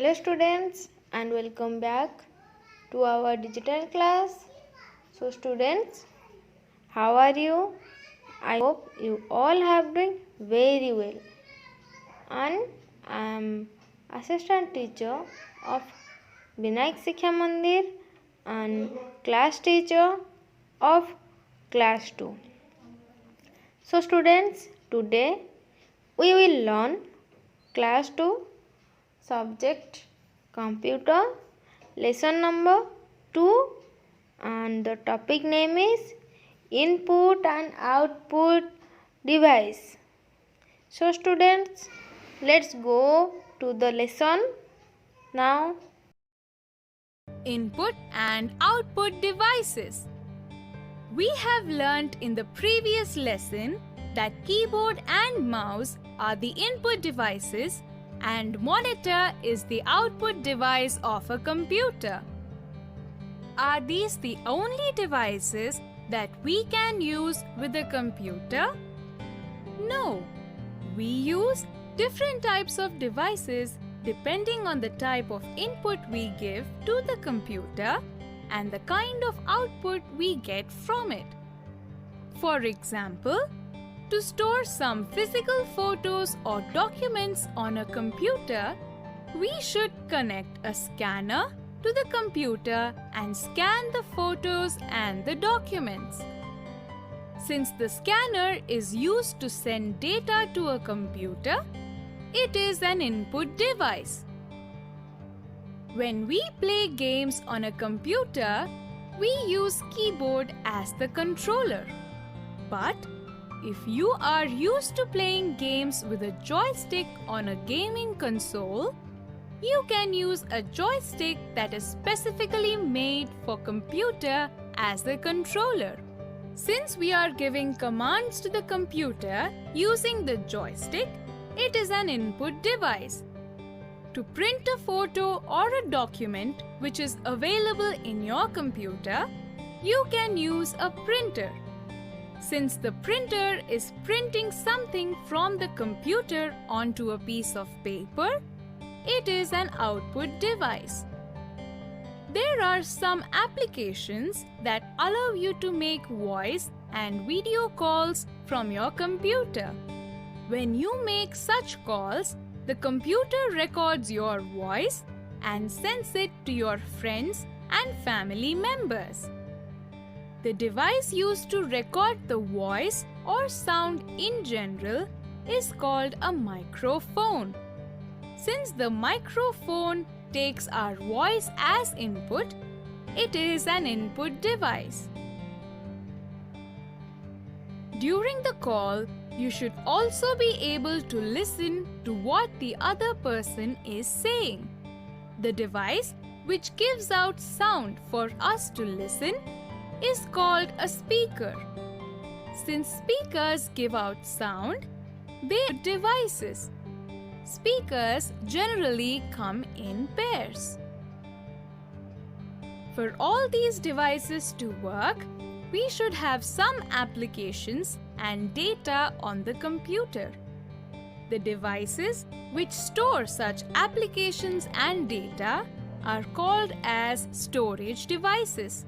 Hello students and welcome back to our digital class. So students, how are you? I hope you all have doing very well. And I am assistant teacher of Vinayak Sikha Mandir and class teacher of class 2. So students, today we will learn class 2 subject computer lesson number 2 and the topic name is input and output device. So students, let's go to the lesson now. Input and output devices. We have learnt in the previous lesson that keyboard and mouse are the input devices and monitor is the output device of a computer. Are these the only devices that we can use with a computer? No. We use different types of devices depending on the type of input we give to the computer and the kind of output we get from it. For example, to store some physical photos or documents on a computer, we should connect a scanner to the computer and scan the photos and the documents. Since the scanner is used to send data to a computer, it is an input device. When we play games on a computer, we use keyboard as the controller. But if you are used to playing games with a joystick on a gaming console, you can use a joystick that is specifically made for computer as the controller. Since we are giving commands to the computer using the joystick, it is an input device. To print a photo or a document which is available in your computer, you can use a printer. Since the printer is printing something from the computer onto a piece of paper, it is an output device. There are some applications that allow you to make voice and video calls from your computer. When you make such calls, the computer records your voice and sends it to your friends and family members. The device used to record the voice or sound in general is called a microphone. Since the microphone takes our voice as input, it is an input device. During the call, you should also be able to listen to what the other person is saying. The device which gives out sound for us to listen is called a speaker. Since speakers give out sound, they are devices. Speakers generally come in pairs. For all these devices to work, we should have some applications and data on the computer. The devices which store such applications and data are called as storage devices.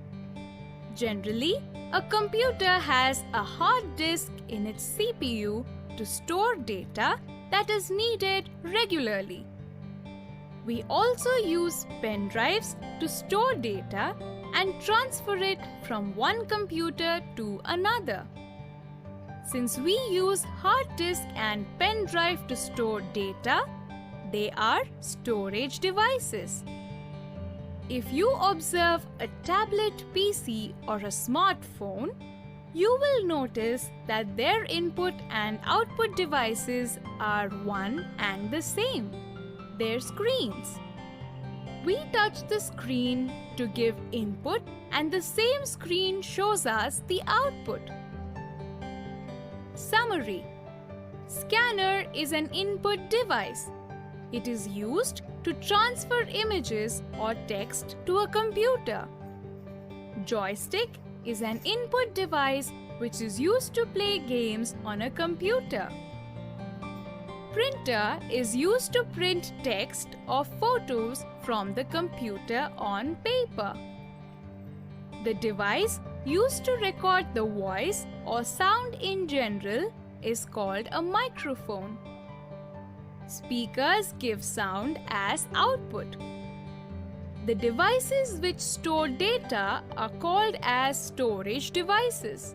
Generally, a computer has a hard disk in its CPU to store data that is needed regularly. We also use pen drives to store data and transfer it from one computer to another. Since we use hard disk and pen drive to store data, they are storage devices. If you observe a tablet PC or a smartphone, you will notice that their input and output devices are one and the same, their screens. We touch the screen to give input and the same screen shows us the output. Summary: Scanner is an input device. It is used to transfer images or text to a computer. Joystick is an input device which is used to play games on a computer. printer is used to print text or photos from the computer on paper. The device used to record the voice or sound in general is called a microphone. Speakers give sound as output. The devices which store data are called as storage devices.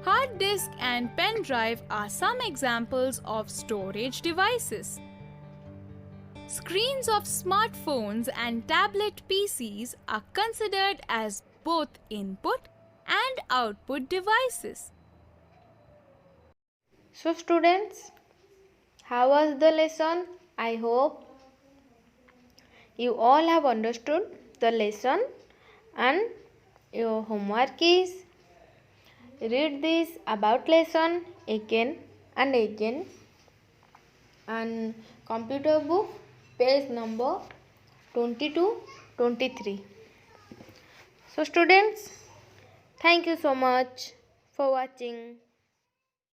Hard disk and pen drive are some examples of storage devices. Screens of smartphones and tablet PCs are considered as both input and output devices. So students, how was the lesson? I hope you all have understood the lesson, and your homework is read this about lesson again and again, and computer book page number 22-23. So students, thank you so much for watching.